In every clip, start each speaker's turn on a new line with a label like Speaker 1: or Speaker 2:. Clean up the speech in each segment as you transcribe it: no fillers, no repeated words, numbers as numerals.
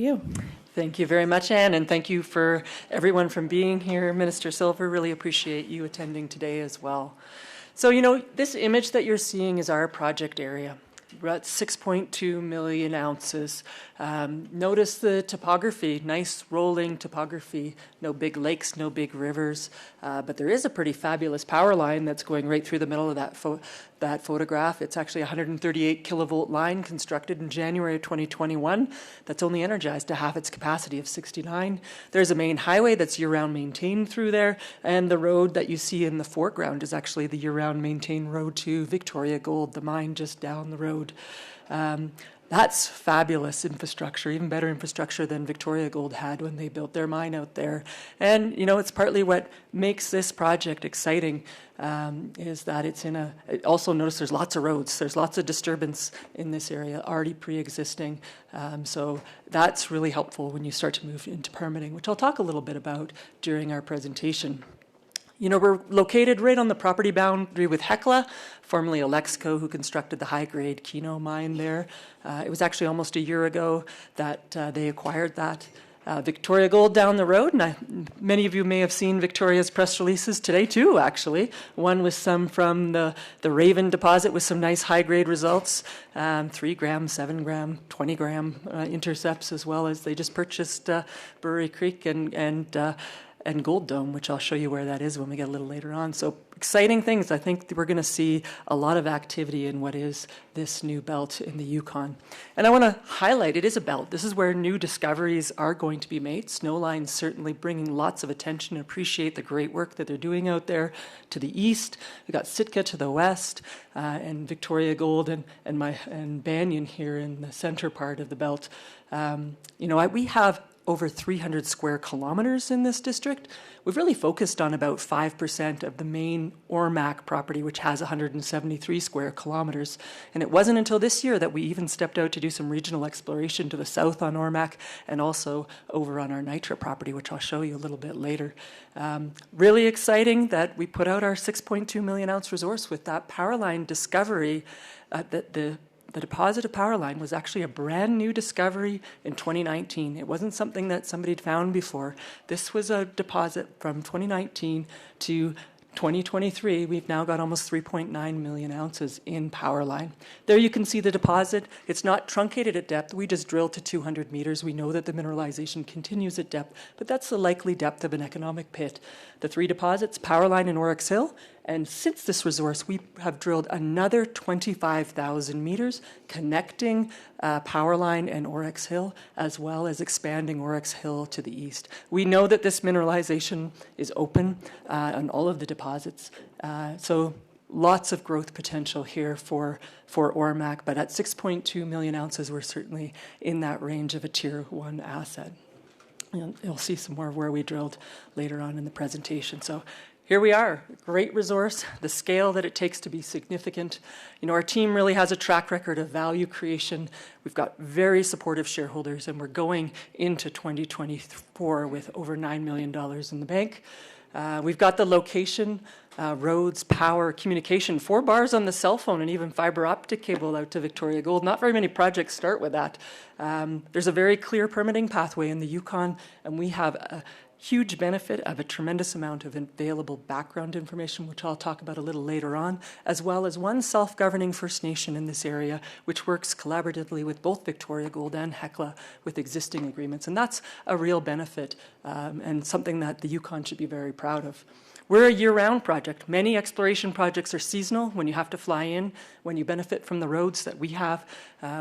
Speaker 1: You.
Speaker 2: Thank you very much, Anne, and thank you for everyone from being here. Minister Silver, really appreciate you attending today as well. So, this image that you're seeing is our project area. We're at 6.2 million ounces. Notice the topography, nice rolling topography, no big lakes, no big rivers, but there is a pretty fabulous power line that's going right through the middle of that photograph. It's actually a 138 kilovolt line constructed in January of 2021 that's only energized to half its capacity of 69. There's a main highway that's year-round maintained through there, and the road that you see in the foreground is actually the year-round maintained road to Victoria Gold, the mine just down the road. That's fabulous infrastructure, even better infrastructure than Victoria Gold had when they built their mine out there. And, it's partly what makes this project exciting is that it's also notice there's lots of roads. There's lots of disturbance in this area already pre-existing. So that's really helpful when you start to move into permitting, which I'll talk a little bit about during our presentation. We're located right on the property boundary with Hecla, formerly Alexco, who constructed the high-grade Keno mine there. It was actually almost a year ago that they acquired that. Victoria Gold down the road, and many of you may have seen Victoria's press releases today too, actually. One was some from the Raven deposit with some nice high-grade results, 3 gram, 7 gram, 20 gram intercepts, as well as they just purchased Brewery Creek and Gold Dome, which I'll show you where that is when we get a little later on. So exciting things. I think we're going to see a lot of activity in what is this new belt in the Yukon. And I want to highlight, it is a belt. This is where new discoveries are going to be made. Snowline's certainly bringing lots of attention and appreciate the great work that they're doing out there to the east. We've got Sitka to the west, and Victoria Gold and Banyan here in the center part of the belt. We have over 300 square kilometers in this district. We've really focused on about 5% of the main Ormac property, which has 173 square kilometers. And it wasn't until this year that we even stepped out to do some regional exploration to the south on Ormac and also over on our Nitra property, which I'll show you a little bit later. Really exciting that we put out our 6.2 million ounce resource with that power line discovery. The deposit of Powerline was actually a brand new discovery in 2019. It wasn't something that somebody had found before. This was a deposit from 2019 to 2023. We've now got almost 3.9 million ounces in Powerline. There you can see the deposit. It's not truncated at depth. We just drilled to 200 meters. We know that the mineralization continues at depth, but that's the likely depth of an economic pit. The 3 deposits, Powerline and Oryx Hill, and since this resource, we have drilled another 25,000 meters connecting Powerline and Oryx Hill, as well as expanding Oryx Hill to the east. We know that this mineralization is open on all of the deposits, so lots of growth potential here for Ormac, but at 6.2 million ounces, we're certainly in that range of a Tier 1 asset. You'll see some more of where we drilled later on in the presentation. So here we are, great resource, the scale that it takes to be significant. Our team really has a track record of value creation. We've got very supportive shareholders, and we're going into 2024 with over $9 million in the bank. We've got the location, roads, power, communication, 4 bars on the cell phone, and even fiber optic cable out to Victoria Gold. Not very many projects start with that. There's a very clear permitting pathway in the Yukon, and we have a huge benefit of a tremendous amount of available background information, which I'll talk about a little later on, as well as one self-governing First Nation in this area, which works collaboratively with both Victoria Gold and Hecla with existing agreements. And that's a real benefit and something that the Yukon should be very proud of. We're a year-round project. Many exploration projects are seasonal when you have to fly in, when you benefit from the roads that we have.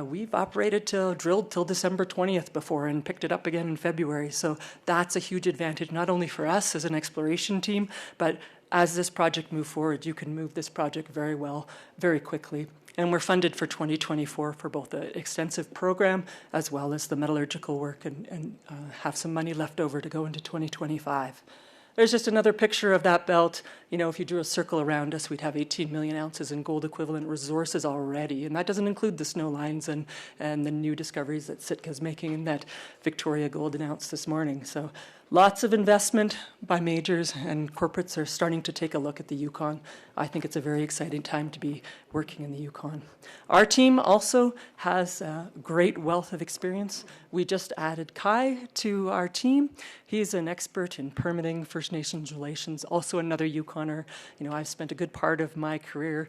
Speaker 2: We've drilled till December 20th before and picked it up again in February. So that's a huge advantage, not only for us as an exploration team, but as this project moves forward, you can move this project very well, very quickly. And we're funded for 2024 for both the extensive program as well as the metallurgical work and have some money left over to go into 2025. There's just another picture of that belt. If you drew a circle around us, we'd have 18 million ounces in gold equivalent resources already. And that doesn't include the snow lines and the new discoveries that Sitka's making and that Victoria Gold announced this morning. So Lots of investment by majors, and corporates are starting to take a look at the Yukon. I think it's a very exciting time to be working in the Yukon. Our team also has a great wealth of experience. We just added Kai to our team. He's an expert in permitting, First Nations relations, also another Yukoner. I've spent a good part of my career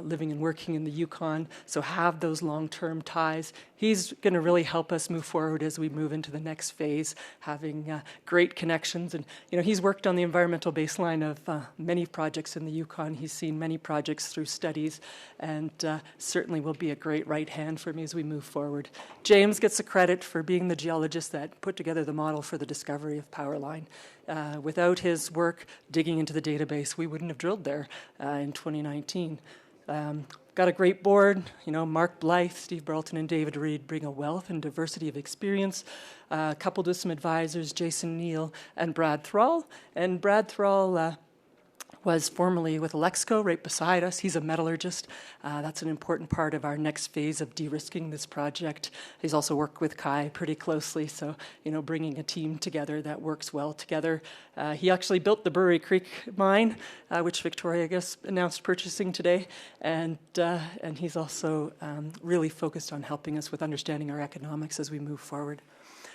Speaker 2: living and working in the Yukon, so have those long-term ties. He's going to really help us move forward as we move into the next phase, having great connections. And he's worked on the environmental baseline of many projects in the Yukon. He's seen many projects through studies, and certainly will be a great right hand for me as we move forward. James gets the credit for being the geologist that put together the model for the discovery of Powerline. Without his work digging into the database, we wouldn't have drilled there in 2019. Got a great board. Mark Blythe, Steve Burleton, and David Reed bring a wealth and diversity of experience, coupled with some advisors, Jason Neal and Brad Thrall. And Brad Thrall was formerly with Alexco right beside us. He's a metallurgist. That's an important part of our next phase of de-risking this project. He's also worked with Kai pretty closely, so bringing a team together that works well together. He actually built the Brewery Creek mine, which Victoria, I guess, announced purchasing today, and he's also really focused on helping us with understanding our economics as we move forward.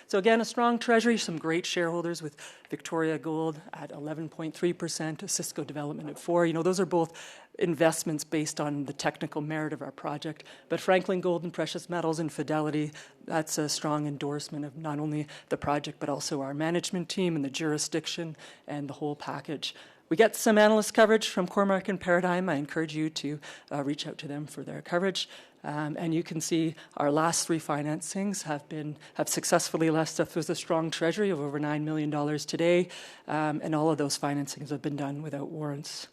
Speaker 2: So again, a strong treasury, some great shareholders with Victoria Gold at 11.3%, Cisco Development at 4%. Those are both investments based on the technical merit of our project. But Franklin Gold and Precious Metals and Fidelity, that's a strong endorsement of not only the project, but also our management team and the jurisdiction and the whole package. We get some analyst coverage from Cormark and Paradigm. I encourage you to reach out to them for their coverage. And you can see our last three financings have successfully left us with a strong treasury of over $9 million today, and all of those financings have been done without warrants.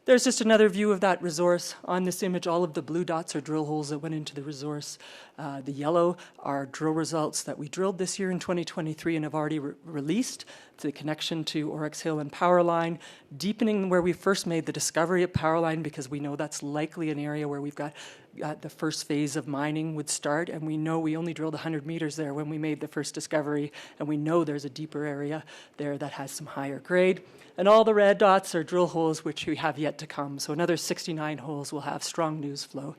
Speaker 2: There's just another view of that resource. On this image, all of the blue dots are drill holes that went into the resource. The yellow are drill results that we drilled this year in 2023 and have already released. The connection to Oryx Hill and Powerline, deepening where we first made the discovery of Powerline, because we know that's likely an area where we've got the first phase of mining would start, and we know we only drilled 100 meters there when we made the first discovery, and we know there's a deeper area there that has some higher grade. And all the red dots are drill holes which we have yet to come. So another 69 holes will have strong news flow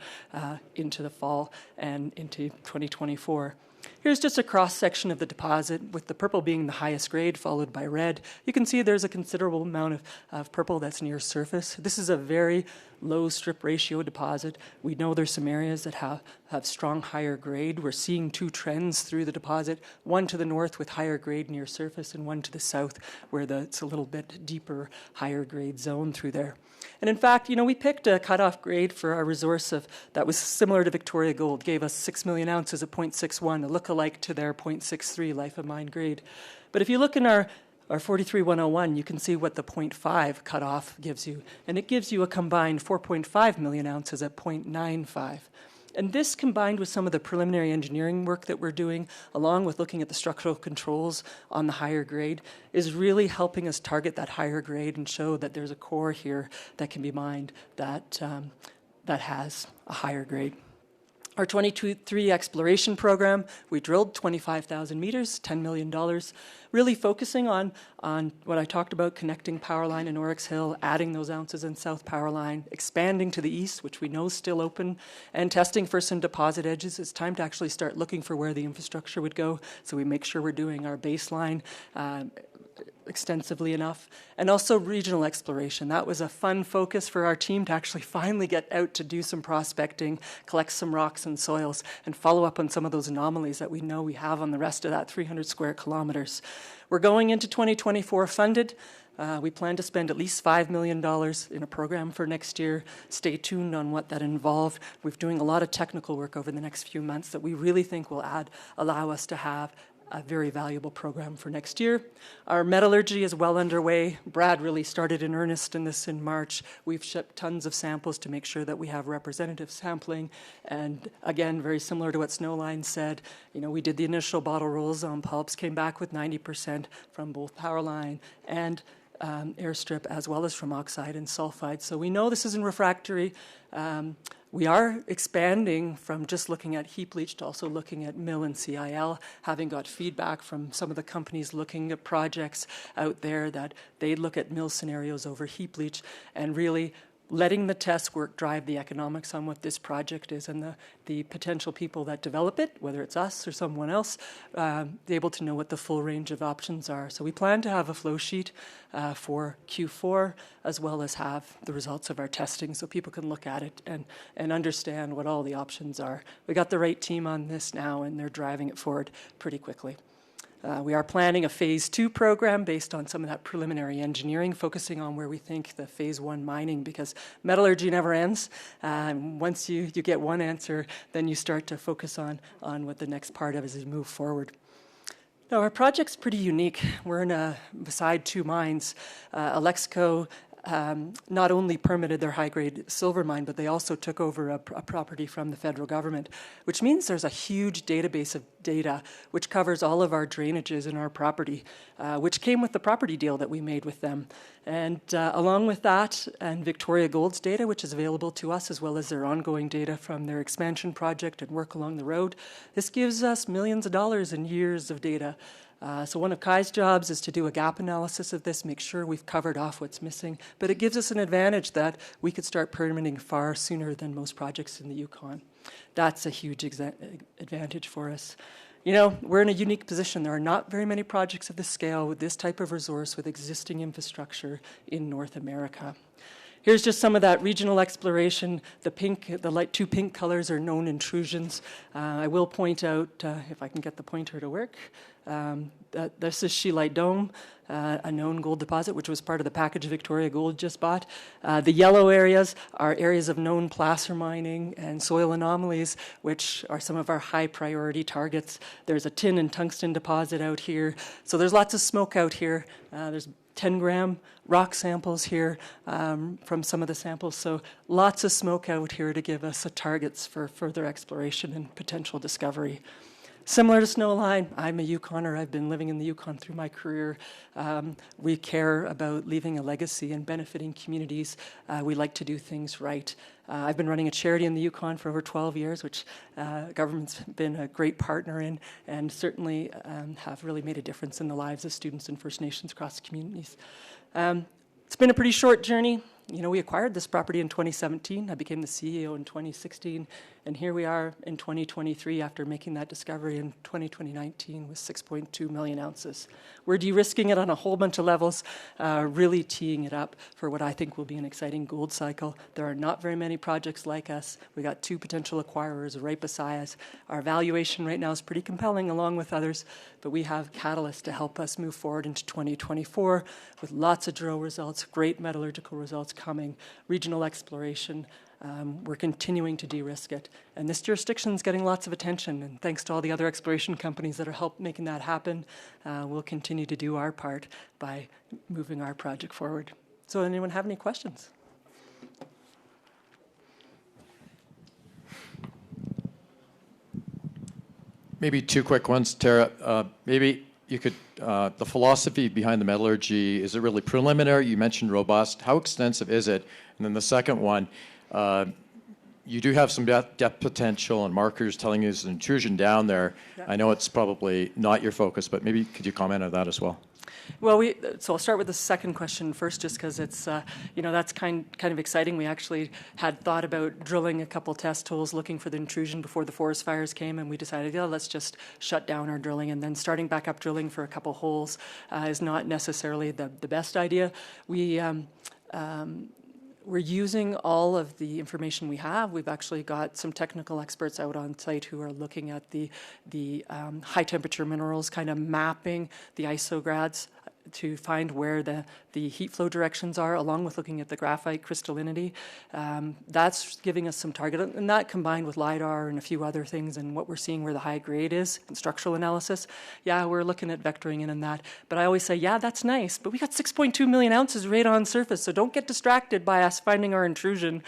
Speaker 2: into the fall and into 2024. Here's just a cross-section of the deposit, with the purple being the highest grade, followed by red. You can see there's a considerable amount of purple that's near surface. This is a very low strip ratio deposit. We know there's some areas that have strong higher grade. We're seeing two trends through the deposit, one to the north with higher grade near surface, and one to the south where it's a little bit deeper, higher grade zone through there. And in fact, we picked a cutoff grade for our resource that was similar to Victoria Gold, gave us 6 million ounces at 0.61, a look-alike to their 0.63 life of mine grade. But if you look in our 43101, you can see what the 0.5 cutoff gives you. And it gives you a combined 4.5 million ounces at 0.95. And this, combined with some of the preliminary engineering work that we're doing, along with looking at the structural controls on the higher grade, is really helping us target that higher grade and show that there's a core here that can be mined that has a higher grade. Our 2023 exploration program, we drilled 25,000 meters, $10 million, really focusing on what I talked about, connecting Powerline and Oryx Hill, adding those ounces in South Powerline, expanding to the east, which we know is still open, and testing for some deposit edges. It's time to actually start looking for where the infrastructure would go, so we make sure we're doing our baseline extensively enough, and also regional exploration. That was a fun focus for our team to actually finally get out to do some prospecting, collect some rocks and soils, and follow up on some of those anomalies that we know we have on the rest of that 300 square kilometers. We're going into 2024 funded. We plan to spend at least $5 million in a program for next year. Stay tuned on what that involved. We're doing a lot of technical work over the next few months that we really think will allow us to have a very valuable program for next year. Our metallurgy is well underway. Brad really started in earnest in this in March. We've shipped tons of samples to make sure that we have representative sampling. And again, very similar to what Snowline said, we did the initial bottle rolls on pulps, came back with 90% from both Powerline and airstrip, as well as from oxide and sulfide. So we know this isn't refractory. we are expanding from just looking at heap leach to also looking at mill and CIL, having got feedback from some of the companies looking at projects out there that they look at mill scenarios over heap leach, and really letting the test work drive the economics on what this project is, and the potential people that develop it, whether it's us or someone else, be able to know what the full range of options are. So we plan to have a flow sheet for Q4, as well as have the results of our testing so people can look at it and understand what all the options are. We got the right team on this now, and they're driving it forward pretty quickly. We are planning a phase 2 program based on some of that preliminary engineering, focusing on where we think the phase 1 mining, because metallurgy never ends. Once you get one answer, then you start to focus on what the next part of is as you move forward. Now, our project's pretty unique. We're beside 2 mines. Alexco not only permitted their high-grade silver mine, but they also took over a property from the federal government, which means there's a huge database of data which covers all of our drainages in our property, which came with the property deal that we made with them. And along with that, and Victoria Gold's data, which is available to us, as well as their ongoing data from their expansion project and work along the road, this gives us millions of dollars and years of data. So one of Kai's jobs is to do a gap analysis of this, make sure we've covered off what's missing. But it gives us an advantage that we could start permitting far sooner than most projects in the Yukon. That's a huge advantage for us. You know, we're in a unique position. There are not very many projects of this scale with this type of resource with existing infrastructure in North America. Here's just some of that regional exploration. The light 2 pink colors are known intrusions. I will point out, if I can get the pointer to work, that this is Scheelite Dome, a known gold deposit, which was part of the package Victoria Gold just bought. The yellow areas are areas of known placer mining and soil anomalies, which are some of our high priority targets. There's a tin and tungsten deposit out here. So there's lots of smoke out here. There's 10-gram rock samples here from some of the samples. So lots of smoke out here to give us targets for further exploration and potential discovery. Similar to Snowline, I'm a Yukoner. I've been living in the Yukon through my career. We care about leaving a legacy and benefiting communities. We like to do things right. I've been running a charity in the Yukon for over 12 years, which government's been a great partner in, and certainly have really made a difference in the lives of students and First Nations across the communities. It's been a pretty short journey. You know, we acquired this property in 2017. I became the CEO in 2016. And here we are in 2023 after making that discovery in 2019 with 6.2 million ounces. We're de-risking it on a whole bunch of levels, really teeing it up for what I think will be an exciting gold cycle. There are not very many projects like us. We got 2 potential acquirers right beside us. Our valuation right now is pretty compelling along with others, but we have catalysts to help us move forward into 2024 with lots of drill results, great metallurgical results coming, regional exploration. We're continuing to de-risk it. And this jurisdiction's getting lots of attention. And thanks to all the other exploration companies that are helping making that happen, we'll continue to do our part by moving our project forward. So anyone have any questions?
Speaker 1: Maybe 2 quick ones, Tara. Maybe you could, the philosophy behind the metallurgy, is it really preliminary? You mentioned robust. How extensive is it? And then the second one, you do have some depth potential and markers telling you there's an intrusion down there. Yeah. I know it's probably not your focus, but maybe could you comment on that as well?
Speaker 2: Well, so I'll start with the second question first, just because it's, that's kind of exciting. We actually had thought about drilling a couple test holes looking for the intrusion before the forest fires came, and we decided, let's just shut down our drilling, and then starting back up drilling for a couple holes is not necessarily the best idea. We're using all of the information we have. We've actually got some technical experts out on site who are looking at the high temperature minerals, kind of mapping the isograds to find where the heat flow directions are, along with looking at the graphite crystallinity. That's giving us some target, and that combined with LiDAR and a few other things and what we're seeing where the high grade is and structural analysis. Yeah, we're looking at vectoring in that. But I always say, yeah, that's nice, but we got 6.2 million ounces right on surface, so don't get distracted by us finding our intrusion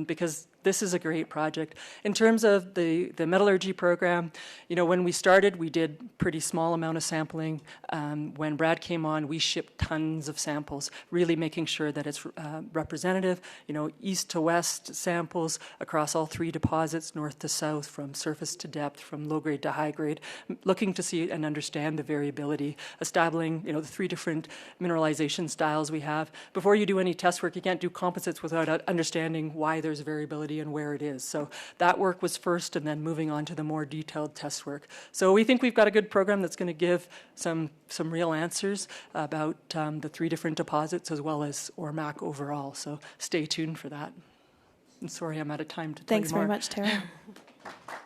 Speaker 2: because this is a great project. In terms of the metallurgy program, you know, when we started, we did pretty small amount of sampling. When Brad came on, we shipped tons of samples, really making sure that it's representative, you know, east to west samples across all 3 deposits, north to south, from surface to depth, from low grade to high grade, looking to see and understand the variability, establishing, you know, the 3 different mineralization styles we have. Before you do any test work, you can't do composites without understanding why there's variability and where it is. So that work was first, and then moving on to the more detailed test work. So we think we've got a good program that's going to give some real answers about the 3 different deposits as well as ORMAC overall. So stay tuned for that. I'm sorry I'm out of time to tell you more.
Speaker 3: Thanks very much, Tara.